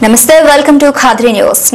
Namaste, welcome to Khadri News.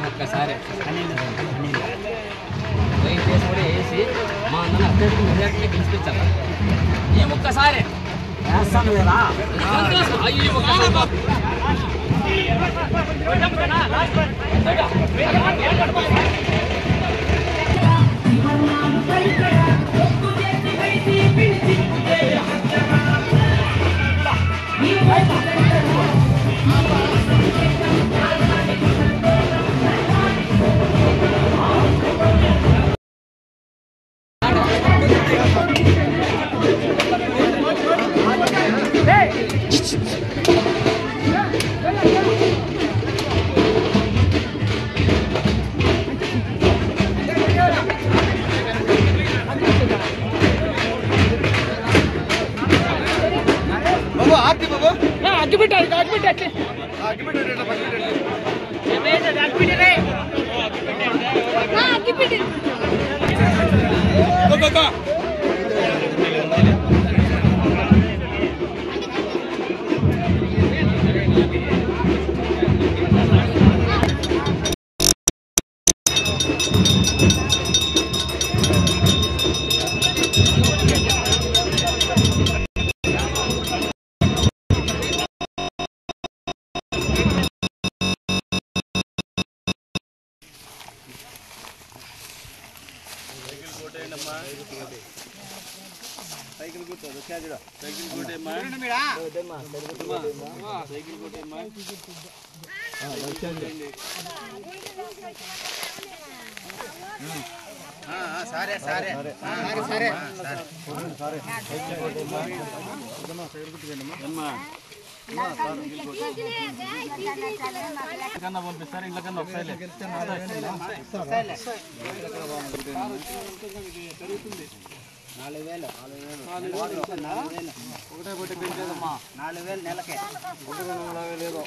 ఒక్కసారి దయచేసి కూడా వేసి మా అన్న అత్యధిక మెజార్టీని గెలిపించాలి. ఈ ఒక్కసారి సైకిల్ కూర్చోదు సైకిల్ కోటేమ్మా సైకిల్ కోటేమ్మా సరే సరే సరే సరే సైకిల్ కోటేమ్మా సైకిల్ కుట్టుకోండమ్మా అమ్మా కన్నా పంపిస్తారు ఇంట్లో కన్నా ఒకసారి జరుగుతుంది 4000 ఒకటే ఒకటి పెంచేదమ్మా 4000 నెలకే లేదు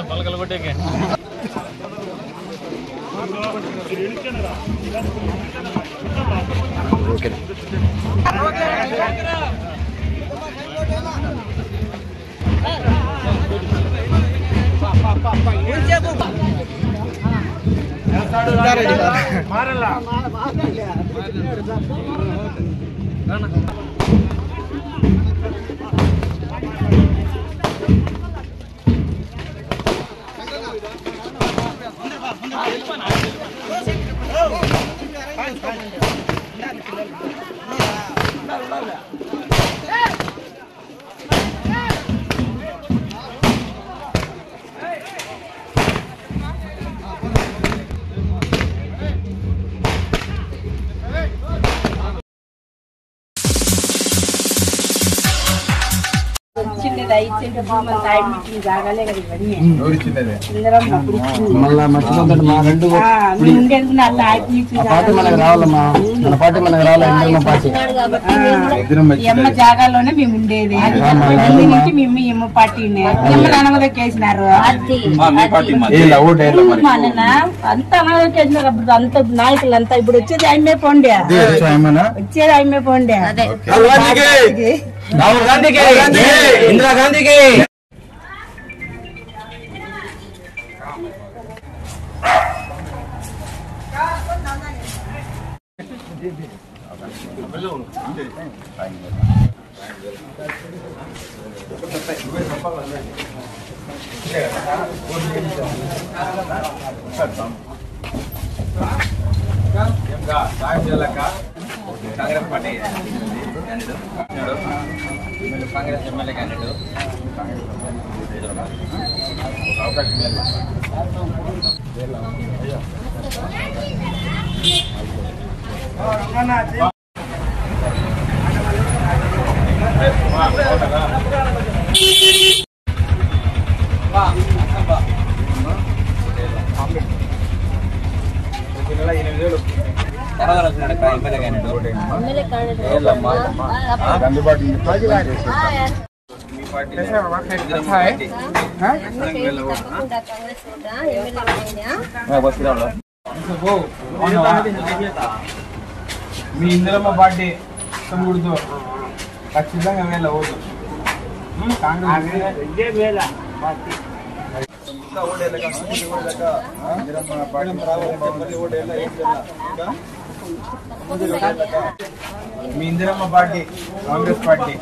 పలకలు కొట్టేకే మారలా జాగాలోనే మేము ఉండేది నుంచి మేము ఎమ్మ పార్టీని అనగదొక్కేసినారు అంత అనగదొక్కేసినారు అప్పుడు అంత నాయకులు అంతా ఇప్పుడు వచ్చేది అమ్మే పోండి వచ్చేది అమ్మే పోండి రాహుల్ గాంధీకి ఇందిరా గాంధీకి Congress party Congress MLA candidate అవకాశం మీ ఇందిరమ్మ పార్టీ తమ్ముడుతో ఖచ్చితంగా వెళ్ళవద్దు మీ Indiramma party Congress party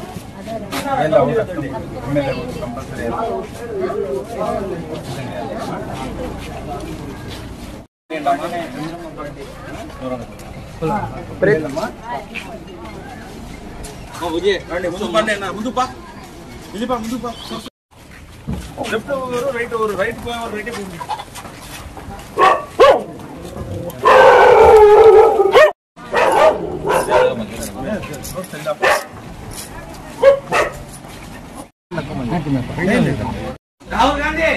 compulsory left right right right Rahul Gandhi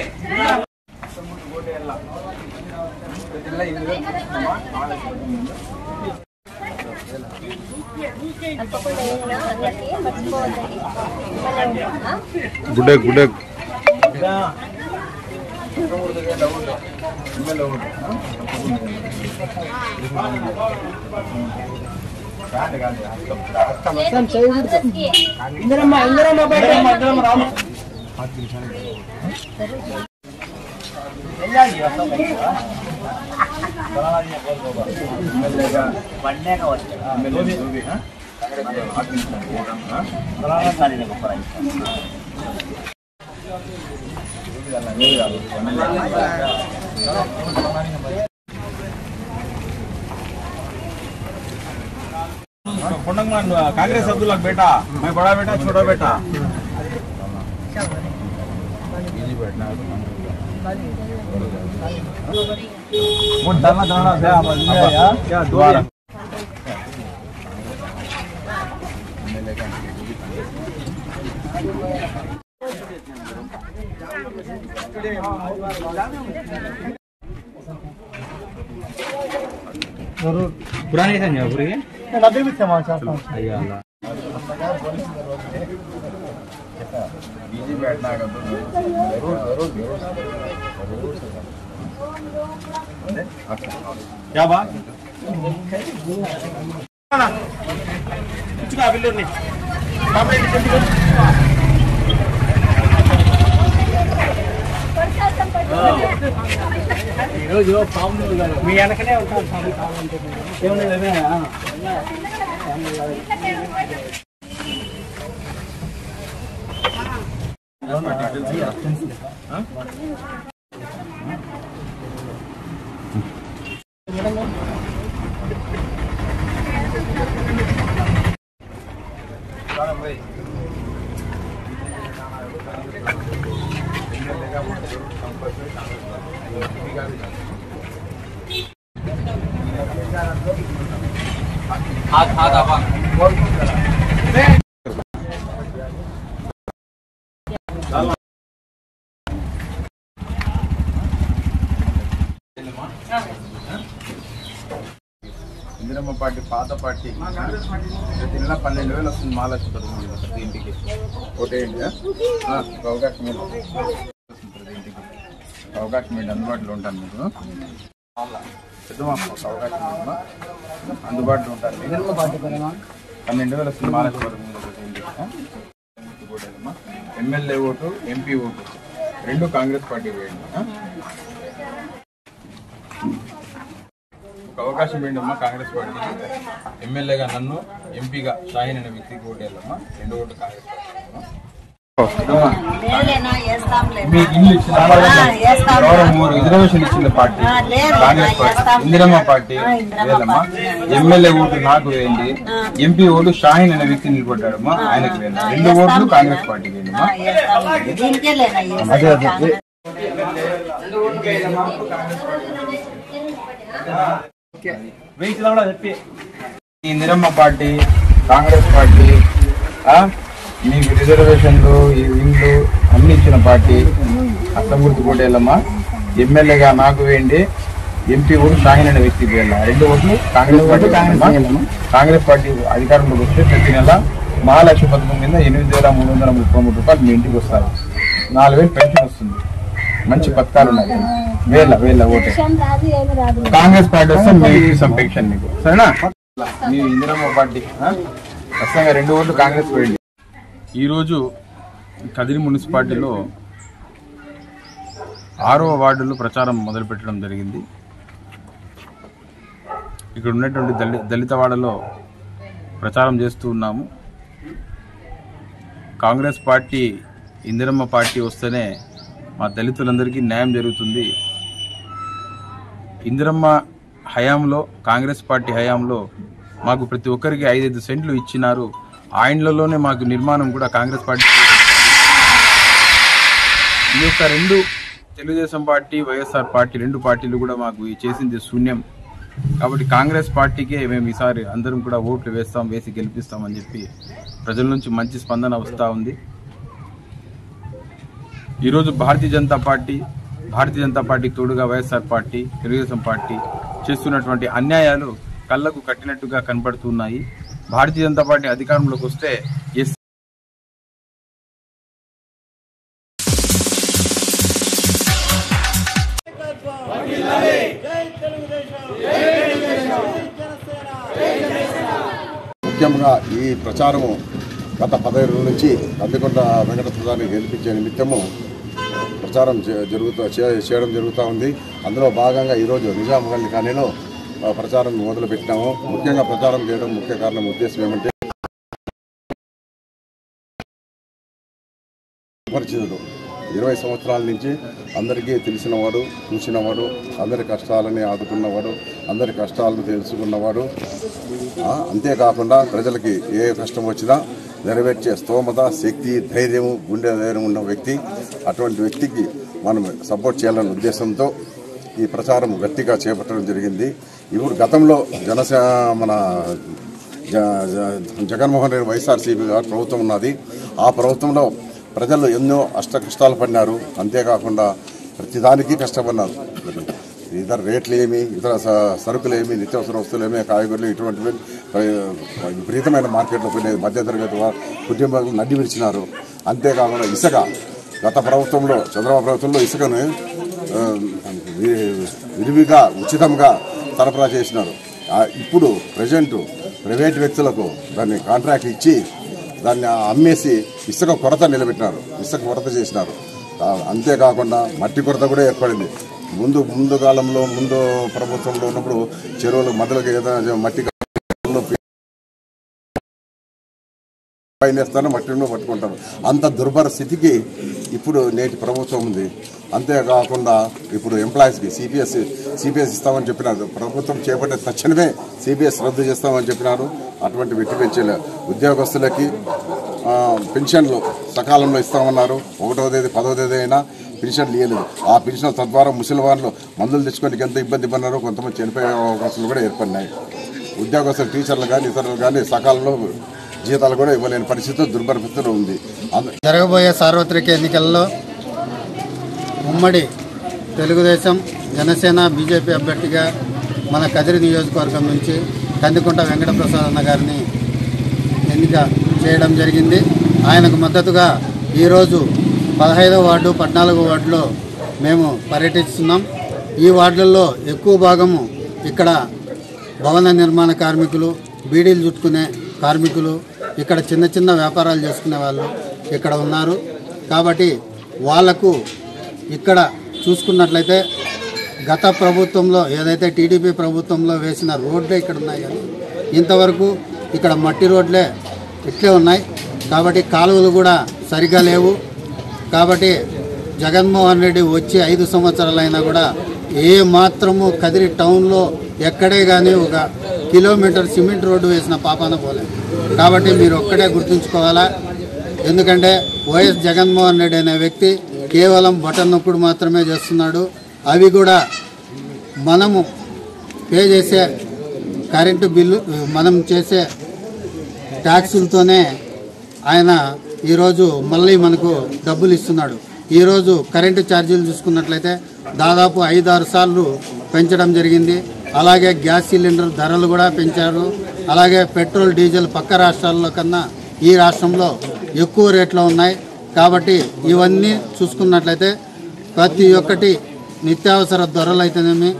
good good Congress Abdullah बेटा मैं बड़ा बेटा छोटा बेटा क्या दो पुरानी था नहीं पूरी नब्बे भी थे माचा क्या बात कुछ का बिल्लो नहीं ఈరోజు పాము మీ వెనకనే ఉంటాను స్వామి కావాలంటే ఏమన్నా ఇందిరమ్మ పార్టీ పాత పార్టీ ప్రతి నెల 12,000 వస్తుంది మహాలక్ష్మి ప్రతి ఇంటికి ఓటేయండి అవకాశం ప్రతి ఇంటికి అవకాశం ఏంటి అందుబాటులో ఉంటాను మీకు పెద్దమా అవకాశం అందుబాటులో ఉంటాను 12,000 వస్తుంది మహాలక్ష్మి ప్రతి ఇంటికి ఓటేదమ్మా ఎమ్మెల్యే ఓటు ఎంపీ ఓటు రెండు కాంగ్రెస్ పార్టీ వేయండి అవకాశం ఏంటమ్మా కాంగ్రెస్ పార్టీకి ఎమ్మెల్యేగా నన్ను ఎంపీగా షాహీన్ అనే వ్యక్తికి ఓటేయాలమ్మా 2 ఓట్లు కాంగ్రెస్ మీకు ఇల్లు ఇచ్చిన రిజర్వేషన్ ఇచ్చిన party Congress party Indiramma party వేయాలమ్మా ఎమ్మెల్యే ఓటు నాకు వేయండి ఎంపీ ఓటు షాహీన్ అనే వ్యక్తి నిలబడ్డాడమ్మా ఆయనకు వేయాలి 2 ఓట్లు కాంగ్రెస్ పార్టీకి వేయమ్మా అదే అదే ఇందిరమ్మ పార్టీ కాంగ్రెస్ పార్టీ మీకు రిజర్వేషన్లు ఈ ఇండ్లు అన్ని ఇచ్చిన పార్టీ అర్థం గుర్తు కోటేళ్ళమ్మా ఎమ్మెల్యేగా నాకు వేయండి ఎంపీ ఓటు షాహీన్ అనే వ్యక్తికి వేయాలి 2 ఓట్లు కాంగ్రెస్ పార్టీ కాంగ్రెస్ పార్టీ అధికారంలోకి వస్తే ప్రతి నెల మహాలక్ష్మి పథకం కింద 8,333 రూపాయలు మీ ఇంటికి వస్తారు 4,000 పెన్షన్ వస్తుంది మంచి పథకాలు ఉన్నాయి వేల ఓటే కాంగ్రెస్ పార్టీ వస్తే మీకు పెన్షన్ మీకు సరేనా మీ ఇందిరమ్మ పార్టీ ఖచ్చితంగా 2 ఓట్లు కాంగ్రెస్ వేయండి ఈరోజు కదిరి మున్సిపాలిటీలో 6వ వార్డులో ప్రచారం మొదలుపెట్టడం జరిగింది. ఇక్కడ ఉన్నటువంటి దళితవాడలో ప్రచారం చేస్తూ ఉన్నాము. కాంగ్రెస్ పార్టీ ఇందిరమ్మ పార్టీ వస్తేనే మా దళితులందరికీ న్యాయం జరుగుతుంది. ఇందిరమ్మ హయాంలో కాంగ్రెస్ పార్టీ హయాంలో మాకు ప్రతి ఒక్కరికి 5-5 సెంట్లు ఇచ్చినారు. ఆ ఇండ్లలోనే మాకు నిర్మాణం కూడా కాంగ్రెస్ పార్టీ. ఈ యొక్క 2 తెలుగుదేశం పార్టీ వైఎస్ఆర్ పార్టీ 2 పార్టీలు కూడా మాకు చేసింది శూన్యం. కాబట్టి కాంగ్రెస్ పార్టీకే మేము ఈసారి అందరం కూడా ఓట్లు వేసి గెలిపిస్తామని చెప్పి ప్రజల నుంచి మంచి స్పందన వస్తూ ఉంది. ఈరోజు భారతీయ జనతా పార్టీ తోడుగా వైఎస్ఆర్ పార్టీ తెలుగుదేశం పార్టీ చేస్తున్నటువంటి అన్యాయాలు కళ్లకు కట్టినట్టుగా కనబడుతున్నాయి. భారతీయ జనతా పార్టీ అధికారంలోకి వస్తే ముఖ్యంగా ఈ ప్రచారము గత 15 రోజుల నుంచి కందికొండ వెంకటేశ్వరరావుని గెలిపించే నిమిత్తము ప్రచారం చేయడం జరుగుతూ ఉంది. అందులో భాగంగా ఈరోజు నిజాంగల్లి కాలనీలో ప్రచారం మొదలుపెట్టినాము. ముఖ్యంగా ప్రచారం చేయడం ముఖ్య కారణం ఉద్దేశం ఏమంటే పరిచితుడు 20 సంవత్సరాల నుంచి అందరికీ తెలిసినవాడు, చూసినవాడు, అందరి కష్టాలని ఆదుకున్నవాడు, అందరి కష్టాలను తెలుసుకున్నవాడు. అంతేకాకుండా ప్రజలకి ఏ కష్టం వచ్చినా నెరవేర్చే స్తోమత, శక్తి, ధైర్యము, గుండె ధైర్యం ఉన్న వ్యక్తి. అటువంటి వ్యక్తికి మనం సపోర్ట్ చేయాలనే ఉద్దేశంతో ఈ ప్రచారం గట్టిగా చేపట్టడం జరిగింది. ఇప్పుడు గతంలో మన జగన్మోహన్ రెడ్డి వైఎస్ఆర్సీపీ ప్రభుత్వం ఉన్నది. ఆ ప్రభుత్వంలో ప్రజలు ఎన్నో కష్టాలు పడినారు. అంతేకాకుండా ప్రతిదానికి కష్టపడినారు. ఇతర రేట్లు ఏమి, ఇతర సరుకులు ఏమి, నిత్యావసర వస్తువులు ఏమి, కాయగూరలు ఇటువంటివి విపరీతమైన మార్కెట్లో పోయినాయి. మధ్యతరగతి కుటుంబాలు నడ్డి విడిచినారు. అంతేకాకుండా ఇసుక గత ప్రభుత్వంలో చంద్రబాబు ప్రభుత్వంలో ఇసుకను విరివిగా ఉచితంగా సరఫరా చేసినారు. ఇప్పుడు ప్రజెంట్ ప్రైవేట్ వ్యక్తులకు దాన్ని కాంట్రాక్ట్ ఇచ్చి దాన్ని అమ్మేసి ఇసుక కొరత నిలబెట్టినారు, ఇసుక కొరత చేసినారు. అంతేకాకుండా మట్టి కొరత కూడా ఏర్పడింది. ముందు కాలంలో ముందు ప్రభుత్వంలో ఉన్నప్పుడు చెరువులు మధ్యలోకి ఏదైనా మట్టి పైనేస్తాను మట్టిలో పట్టుకుంటారు. అంత దుర్భర స్థితికి ఇప్పుడు నేటి ప్రభుత్వం ఉంది. అంతేకాకుండా ఇప్పుడు ఎంప్లాయీస్కి సిపిఎస్ ఇస్తామని చెప్పినారు. ప్రభుత్వం చేపట్టే తక్షణమే సిపిఎస్ రద్దు చేస్తామని చెప్పినారు. అటువంటి వెట్టి పెంచలే. ఉద్యోగస్తులకి పెన్షన్లు సకాలంలో ఇస్తామన్నారు. 1వ తేదీ 10వ తేదీ అయినా పెన్షన్లు ఇవ్వలేదు. ఆ పెన్షన్ తద్వారా ముసలి వాళ్ళు మందులు తెచ్చుకోవడానికి ఎంత ఇబ్బంది పడినారో, కొంతమంది చనిపోయే అవకాశాలు కూడా ఏర్పడినాయి. ఉద్యోగస్తులు, టీచర్లు కానీ ఇతరులు కానీ సకాలంలో జీతాలు కూడా ఇవ్వలేని పరిస్థితి దుర్భర పరిస్థితిలో ఉంది. జరగబోయే సార్వత్రిక ఎన్నికల్లో ఉమ్మడి తెలుగుదేశం, జనసేన, బీజేపీ అభ్యర్థిగా మన కదిరి నియోజకవర్గం నుంచి కందికుంట వెంకటప్రసాద్ అన్న గారిని ఎన్నిక చేయడం జరిగింది. ఆయనకు మద్దతుగా ఈరోజు 15వ వార్డు, 14వ వార్డులో మేము పర్యటిస్తున్నాం. ఈ వార్డులలో ఎక్కువ భాగము ఇక్కడ భవన నిర్మాణ కార్మికులు, బీడీలు చుట్టుకునే కార్మికులు, ఇక్కడ చిన్న చిన్న వ్యాపారాలు చేసుకునే వాళ్ళు ఇక్కడ ఉన్నారు. కాబట్టి వాళ్లకు ఇక్కడ చూసుకున్నట్లయితే గత ప్రభుత్వంలో ఏదైతే టీడీపీ ప్రభుత్వంలో వేసిన రోడ్లే ఇక్కడ ఉన్నాయి కానీ ఇంతవరకు ఇక్కడ మట్టి రోడ్లే ఇట్లే ఉన్నాయి. కాబట్టి కాలువలు కూడా సరిగా లేవు. కాబట్టి జగన్మోహన్ రెడ్డి వచ్చి 5 సంవత్సరాలైనా కూడా ఏ మాత్రము కదిరి టౌన్లో ఎక్కడే కానీ ఒక కిలోమీటర్ సిమెంట్ రోడ్డు వేసిన పాపాన పోలేదు. కాబట్టి మీరు ఒక్కడే గుర్తుంచుకోవాలా. ఎందుకంటే వైఎస్ జగన్మోహన్ రెడ్డి అనే వ్యక్తి కేవలం బటన్ నొక్కుడు మాత్రమే చేస్తున్నాడు. అవి కూడా మనము పే చేసే కరెంటు బిల్లు, మనం చేసే ట్యాక్సులతోనే ఆయన ఈరోజు మళ్ళీ మనకు డబ్బులు ఇస్తున్నాడు. ఈరోజు కరెంటు ఛార్జీలు చూసుకున్నట్లయితే దాదాపు 5-6 సార్లు పెంచడం జరిగింది. అలాగే గ్యాస్ సిలిండర్ ధరలు కూడా పెంచారు. అలాగే పెట్రోల్, డీజిల్ పక్క రాష్ట్రాల్లో కన్నా ఈ రాష్ట్రంలో ఎక్కువ రేట్లో ఉన్నాయి. కాబట్టి ఇవన్నీ చూసుకున్నట్లయితే ప్రతి ఒక్కటి నిత్యావసర ధరలు అయితేనేమి,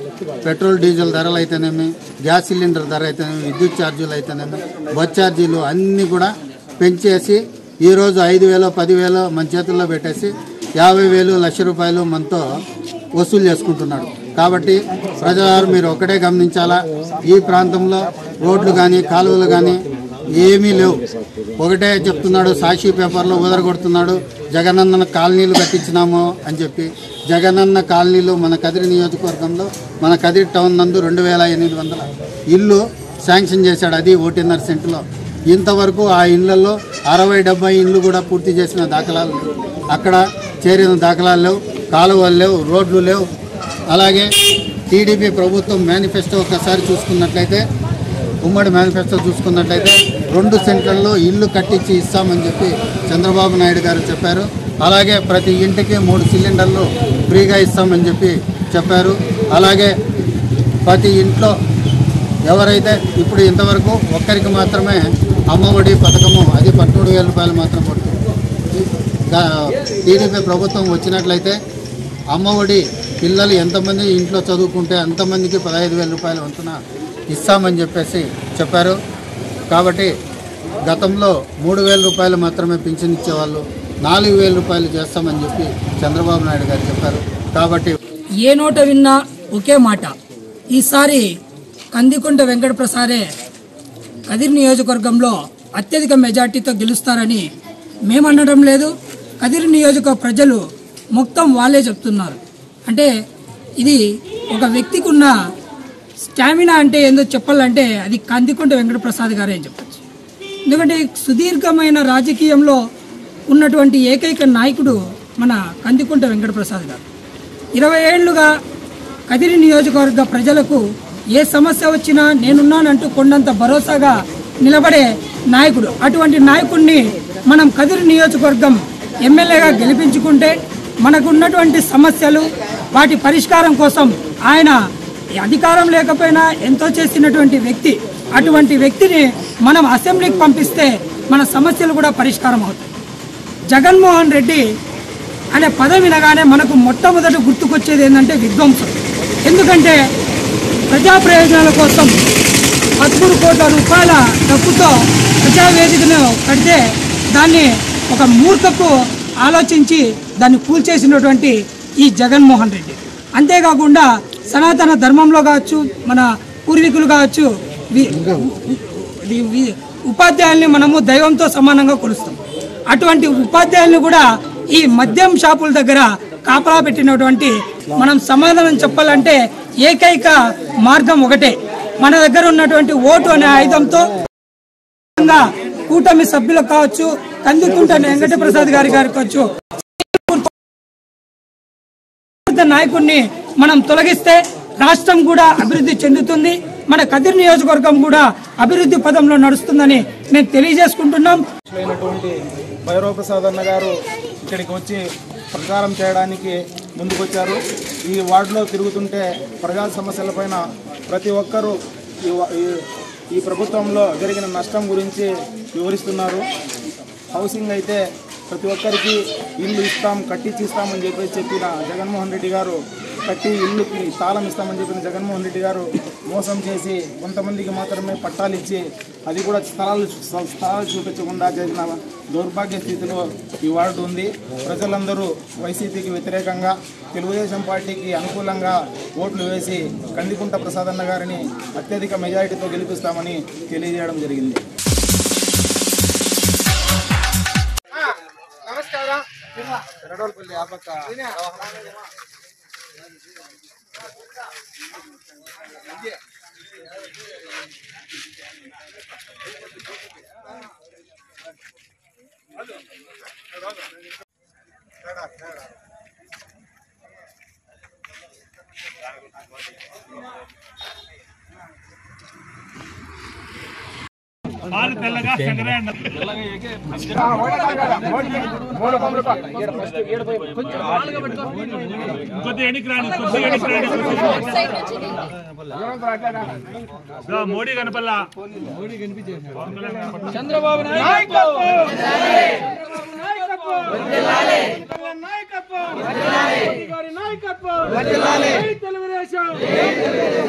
పెట్రోల్ డీజిల్ ధరలు అయితేనేమి, గ్యాస్ సిలిండర్ ధర అయితేనేమి, విద్యుత్ ఛార్జీలు అయితేనేమి, బస్ ఛార్జీలు అన్నీ కూడా పెంచేసి ఈరోజు 5,000, 10,000 మన చేతుల్లో పెట్టేసి 50,000, ₹1,00,000 మనతో వసూలు చేసుకుంటున్నాడు. కాబట్టి ప్రజలు మీరు ఒకటే గమనించాలా, ఈ ప్రాంతంలో రోడ్లు కానీ కాలువలు కానీ ఏమీ లేవు. ఒకటే చెప్తున్నాడు, సాక్షి పేపర్లో ఊదరగొడుతున్నాడు, జగనన్న కాలనీలు కట్టించినాము అని చెప్పి. జగనన్న కాలనీలు మన కదిరి నియోజకవర్గంలో మన కదిరి టౌన్ నందు 2,800 ఇల్లు శాంక్షన్ చేశాడు. అది 1.5 సెంట్లో. ఇంతవరకు ఆ ఇళ్లలో 60-70 ఇండ్లు కూడా పూర్తి చేసిన దాఖలాలు లేవు. అక్కడ చేరిన దాఖలాలు లేవు, కాలువలు లేవు, రోడ్లు లేవు. అలాగే టీడీపీ ప్రభుత్వం మేనిఫెస్టో ఒకసారి చూసుకున్నట్లయితే, ఉమ్మడి మేనిఫెస్టో చూసుకున్నట్లయితే 2 సెంట్లలో ఇల్లు కట్టించి ఇస్తామని చెప్పి చంద్రబాబు నాయుడు గారు చెప్పారు. అలాగే ప్రతి ఇంటికి 3 సిలిండర్లు ఫ్రీగా ఇస్తామని చెప్పి చెప్పారు. అలాగే ప్రతి ఇంట్లో ఎవరైతే ఇప్పుడు ఇంతవరకు ఒక్కరికి మాత్రమే అమ్మఒడి పథకము, అది 13,000 రూపాయలు మాత్రం పడుతుంది. టీడీపీ ప్రభుత్వం వచ్చినట్లయితే అమ్మఒడి పిల్లలు ఎంతమంది ఇంట్లో చదువుకుంటే అంతమందికి 15,000 రూపాయల వంతున ఇస్తామని చెప్పేసి చెప్పారు. కాబట్టి గతంలో 3,000 రూపాయలు మాత్రమే పింఛన్ ఇచ్చేవాళ్ళు, 4,000 రూపాయలు చేస్తామని చెప్పి చంద్రబాబు నాయుడు గారు చెప్పారు. కాబట్టి ఏ నోట విన్నా ఒకే మాట, ఈసారి కందికుంట వెంకటప్రసాదే కదిరి నియోజకవర్గంలో అత్యధిక మెజార్టీతో గెలుస్తారని మేమనడం లేదు, కదిరి నియోజక ప్రజలు మొత్తం వాళ్ళే చెప్తున్నారు. అంటే ఇది ఒక వ్యక్తికి ఉన్న స్టామినా అంటే ఏందో చెప్పాలంటే అది కందికుంట వెంకటప్రసాద్ గారే అని చెప్పచ్చు. ఎందుకంటే సుదీర్ఘమైన రాజకీయంలో ఉన్నటువంటి ఏకైక నాయకుడు మన కందికుంట వెంకటప్రసాద్ గారు. 20 ఏళ్లుగా కదిరి నియోజకవర్గ ప్రజలకు ఏ సమస్య వచ్చినా నేనున్నానంటూ కొండంత భరోసాగా నిలబడే నాయకుడు. అటువంటి నాయకుడిని మనం కదిరి నియోజకవర్గం ఎమ్మెల్యేగా గెలిపించుకుంటే మనకు ఉన్నటువంటి సమస్యలు వాటి పరిష్కారం కోసం ఆయన అధికారం లేకపోయినా ఎంతో చేసినటువంటి వ్యక్తి. అటువంటి వ్యక్తిని మనం అసెంబ్లీకి పంపిస్తే మన సమస్యలు కూడా పరిష్కారం అవుతాయి. జగన్మోహన్ రెడ్డి అనే పదవి వినగానే మనకు మొట్టమొదటి గుర్తుకొచ్చేది ఏంటంటే విధ్వంసం. ఎందుకంటే ప్రజా ప్రయోజనాల కోసం 13 కోట్ల రూపాయల డబ్బుతో ప్రజావేదికను కడితే దాన్ని ఒక మూర్ఖకు ఆలోచించి దాన్ని కూల్చేసినటువంటి ఈ జగన్మోహన్ రెడ్డి. అంతేకాకుండా సనాతన ధర్మంలో కావచ్చు, మన పూర్వీకులు కావచ్చు, ఉపాధ్యాయుల్ని మనము దైవంతో సమానంగా కొలుస్తాం. అటువంటి ఉపాధ్యాయుల్ని కూడా ఈ మద్యం షాపుల దగ్గర కాపలా పెట్టినటువంటి మనం సమాధానం చెప్పాలంటే ఏకైక మార్గం ఒకటే, మన దగ్గర ఉన్నటువంటి ఓటు అనే ఆయుధంతో కూటమి సభ్యులకు కావచ్చు, కందికుంట వెంకటప్రసాద్ గారి కావచ్చు, నాయకుడిని మనం తొలగిస్తే రాష్ట్రం కూడా అభివృద్ధి చెందుతుంది, మన కదిరి నియోజకవర్గం కూడా అభివృద్ధి పదంలో నడుస్తుందని మేము తెలియజేసుకుంటున్నాం. భైరవప్రసాద్ అన్న గారు ఇక్కడికి వచ్చి ప్రచారం చేయడానికి ముందుకొచ్చారు. ఈ వార్డులో తిరుగుతుంటే ప్రజా సమస్యలపైన ప్రతి ఒక్కరూ ఈ ప్రభుత్వంలో జరిగిన నష్టం గురించి వివరిస్తున్నారు. హౌసింగ్ అయితే ప్రతి ఒక్కరికి ఇల్లు ఇస్తాం, కట్టించి ఇస్తామని చెప్పిన జగన్మోహన్ రెడ్డి గారు కట్టి ఇల్లుకి తాళం ఇస్తామని చెప్పిన జగన్మోహన్ రెడ్డి గారు మోసం చేసి కొంతమందికి మాత్రమే పట్టాలు ఇచ్చి అది కూడా స్థలాలు చూపించకుండా చేసిన దౌర్భాగ్య స్థితిలో ఈ వార్డు ఉంది. ప్రజలందరూ వైసీపీకి వ్యతిరేకంగా తెలుగుదేశం పార్టీకి అనుకూలంగా ఓట్లు వేసి కందికుంట ప్రసాదన్న గారిని అత్యధిక మెజారిటీతో గెలిపిస్తామని తెలియజేయడం జరిగింది. నమస్కారం. మోడీ కనపల్లా చంద్రబాబు తెలుగుదేశం,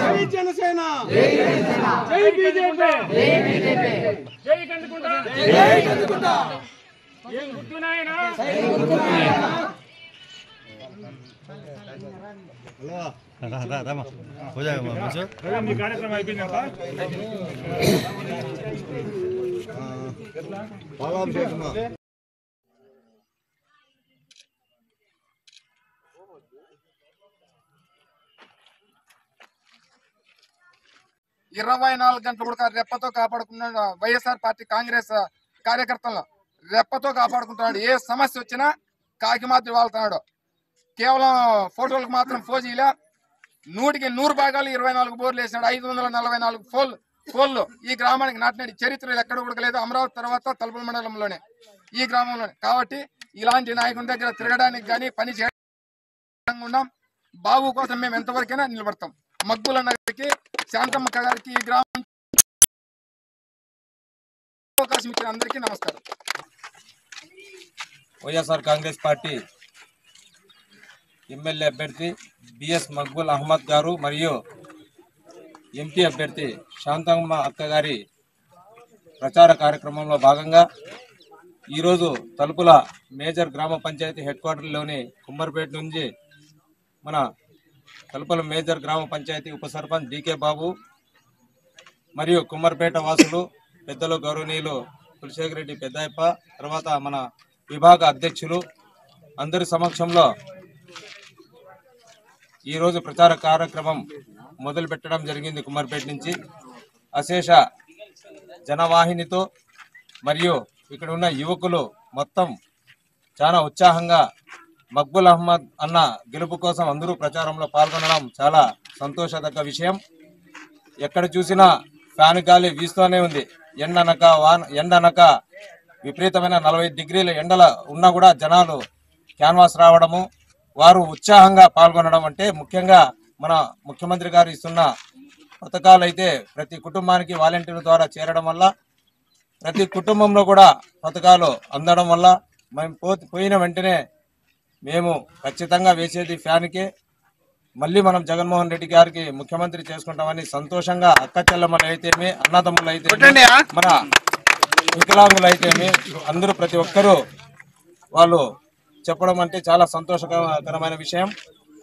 జై జనసేన, జై బీజేపీ, జై కందుకుంట, జై కందుకుంట. ఏం గుర్తు నాయనా? మీ కార్యక్రమం అయిపోయిందా? ఇరవై 24 గంటలు కూడా రెప్పతో కాపాడుకున్నాడు వైఎస్ఆర్ పార్టీ కాంగ్రెస్ కార్యకర్తలను రెప్పతో కాపాడుకుంటున్నాడు. ఏ సమస్య వచ్చినా కాకి మాత్రం వాళ్తున్నాడు. కేవలం ఫోటోలకు మాత్రం ఫోజీలా 100కి 100 భాగాలు 24 బోర్లు వేసినాడు. 544 పోల్లు ఈ గ్రామానికి నాటినాడు. చరిత్రలు ఎక్కడ కూడా లేదు. అమరావతి తర్వాత తలుపుల మండలంలోనే ఈ గ్రామంలోనే. కాబట్టి ఇలాంటి నాయకుని దగ్గర తిరగడానికి కానీ పని చేయడానికి ఉన్నాం. బాబు కోసం మేము ఎంతవరకైనా నిలబడతాం. మగ్గులన్న గారికి, శాంతమ్మ గారికి, ఈ గ్రామం అవకాశం ఇచ్చిన అందరికీ నమస్కారం. వైఎస్ఆర్ కాంగ్రెస్ పార్టీ ఎమ్మెల్యే అభ్యర్థి బిఎస్ మక్బూల్ అహ్మద్ గారు మరియు ఎంపీ అభ్యర్థి శాంతమ్మ అక్క గారి ప్రచార కార్యక్రమంలో భాగంగా ఈరోజు తలుపుల మేజర్ గ్రామ పంచాయతీ హెడ్ క్వార్టర్లోని కుమ్మర్పేట నుంచి మన తలుపుల మేజర్ గ్రామ పంచాయతీ ఉప సర్పంచ్ డికే బాబు మరియు కుమ్మర్పేట వాసులు పెద్దలు గౌరవనీయులు కులశేఖర్ రెడ్డి పెద్దాయప్ప, తర్వాత మన విభాగ అధ్యక్షులు అందరి సమక్షంలో ఈరోజు ప్రచార కార్యక్రమం మొదలు పెట్టడం జరిగింది. కుమ్మర్పేట నుంచి అశేష జనవాహినితో మరియు ఇక్కడ ఉన్న యువకులు మొత్తం చాలా ఉత్సాహంగా మక్బూల్ అహ్మద్ అన్న గెలుపు కోసం అందరూ ప్రచారంలో పాల్గొనడం చాలా సంతోషదగ్గ విషయం. ఎక్కడ చూసినా ఫ్యాన్ గాలి వీస్తూనే ఉంది. ఎండనక విపరీతమైన 40 డిగ్రీల ఎండల ఉన్నా కూడా జనాలు క్యాన్వాస్ రావడము, వారు ఉత్సాహంగా పాల్గొనడం అంటే ముఖ్యంగా మన ముఖ్యమంత్రి గారు ఇస్తున్న పథకాలు అయితే ప్రతి కుటుంబానికి వాలంటీర్ల ద్వారా చేరడం వల్ల, ప్రతి కుటుంబంలో కూడా పథకాలు అందడం వల్ల మేము పోయిన వెంటనే మేము ఖచ్చితంగా వేసేది ఫ్యాన్కే. మళ్ళీ మనం జగన్మోహన్ రెడ్డి గారికి ముఖ్యమంత్రి చేసుకుంటామని సంతోషంగా అక్క చెల్లెమ్మలు అయితేమి, అన్నదమ్ములు అయితే, మన వికలాంగులు అయితేమి అందరూ ప్రతి ఒక్కరూ వాళ్ళు చెప్పడం అంటే చాలా సంతోషకరమైన విషయం.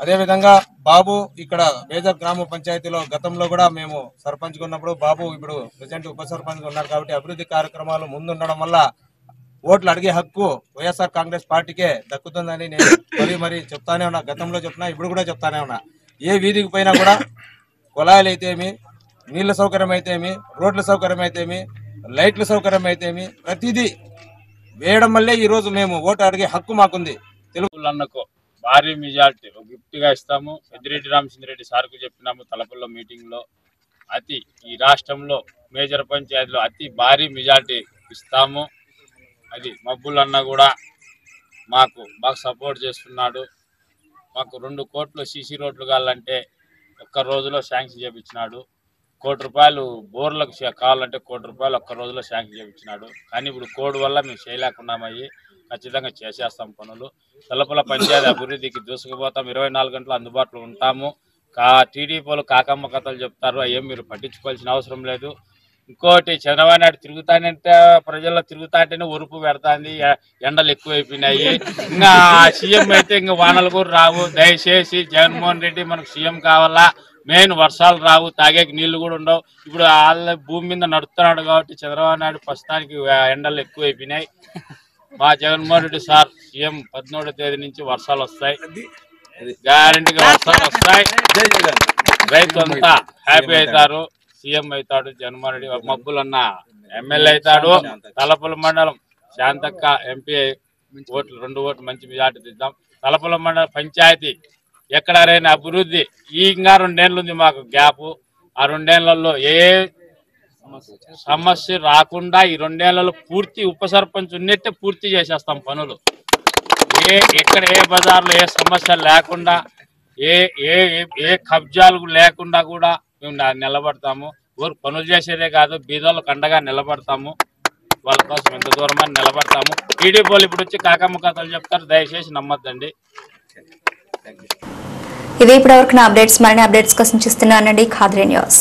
అదేవిధంగా బాబు ఇక్కడ మేజర్ గ్రామ పంచాయతీలో గతంలో కూడా మేము సర్పంచ్గా ఉన్నప్పుడు బాబు ఇప్పుడు ప్రజెంట్ ఉప సర్పంచ్గా ఉన్నారు కాబట్టి అభివృద్ధి కార్యక్రమాలు ముందుండడం వల్ల ఓట్లు అడిగే హక్కు వైఎస్ఆర్ కాంగ్రెస్ పార్టీకే దక్కుతుందని నేను మరి చెప్తానే ఉన్నా. గతంలో చెప్తున్నా, ఇప్పుడు కూడా చెప్తానే ఉన్నా. ఏ వీధికి పోయినా కూడా కుళాయిలు అయితేమి, నీళ్ల సౌకర్యం అయితేమి, రోడ్ల సౌకర్యం అయితేమి, లైట్ల సౌకర్యం అయితేమి ప్రతిదీ వేయడం వల్లే ఈరోజు మేము ఓటు అడిగే హక్కు మాకుంది. తెలుగు అన్నకు భారీ మెజార్టీ గిఫ్ట్గా ఇస్తాము. పెద్దిరెడ్డి రామచంద్రరెడ్డి సార్కు చెప్పినాము తలపుల్లో మీటింగ్లో. ఈ రాష్ట్రంలో మేజర్ పంచాయతీలో అతి భారీ మెజార్టీ ఇస్తాము. అది మక్బూల్ అన్న కూడా మాకు బాగా సపోర్ట్ చేస్తున్నాడు. మాకు 2 కోట్లు సీసీ రోడ్లు కావాలంటే ఒక్క రోజులో శాంక్షన్ చేయించినాడు. ₹1 కోటి బోర్లకు కావాలంటే ₹1 కోటి ఒక్క రోజులో శాంక్షన్ చేయించినాడు. కానీ ఇప్పుడు కోడ్ వల్ల మేము చేయలేకున్నామయ్యి ఖచ్చితంగా చేసేస్తాం పనులు. తలుపుల పంచాయతీ అభివృద్ధికి దూసుకుపోతాం. 24 గంటలు అందుబాటులో ఉంటాము. టీడీపీలు కాకమ్మ కథలు చెప్తారు, అయ్యేం మీరు పట్టించుకోవాల్సిన అవసరం లేదు. ఇంకోటి, చంద్రబాబు నాయుడు తిరుగుతానంటే ప్రజల్లో తిరుగుతాంటేనే ఉరుపు పెడతాంది, ఎండలు ఎక్కువైపోయినాయి. ఇంకా సీఎం అయితే ఇంకా వానలు కూడా రావు. దయచేసి జగన్మోహన్ రెడ్డి మనకు సీఎం కావాలా. మెయిన్ వర్షాలు రావు, తాగేకి నీళ్లు కూడా ఉండవు. ఇప్పుడు వాళ్ళ భూమి మీద నడుస్తున్నాడు కాబట్టి చంద్రబాబు నాయుడు ప్రస్తుతానికి ఎండలు ఎక్కువైపోయినాయి. మా జగన్మోహన్ రెడ్డి సార్ సీఎం 13వ తేదీ నుంచి వర్షాలు వస్తాయి, గ్యారంటీగా వర్షాలు వస్తాయి. రైతులంతా హ్యాపీ అవుతారు, సీఎం అవుతాడు జగన్మోహన్ రెడ్డి. మబ్బులన్న ఎమ్మెల్యే అవుతాడు. తలపల మండలం శాంతక్క ఎంపీ ఓట్లు 2 ఓట్లు మంచి మెజార్టీ తెద్దాం. తలపల మండలం పంచాయతీ ఎక్కడైనా అభివృద్ధి, ఇంకా 2 ఏళ్ళు ఉంది మాకు గ్యాప్. ఆ 2 ఏళ్లలో ఏ సమస్య రాకుండా ఈ 2 ఏళ్లలో పూర్తి ఉప సర్పంచ్ ఉన్నట్టే పూర్తి చేసేస్తాం పనులు. ఎక్కడ ఏ బజార్లో ఏ సమస్య లేకుండా, ఏ కబ్జాలు లేకుండా కూడా మేము నిలబడతాము. ఊరు పనులు చేసేదే కాదు, బీదోళ్ళకు అండగా నిలబడతాము. వాళ్ళ కోసం ఎంత దూరమని నిలబడతాము. టీడీపీలు ఇప్పుడు వచ్చి కాకమ్మ కథలు చెప్తారు, దయచేసి నమ్మద్దండి. ఇవి ఇప్పటివరకు నా అప్డేట్స్. మరిన్ని అప్డేట్స్ కోసం చూస్తున్నానండి ఖాద్రీ న్యూస్.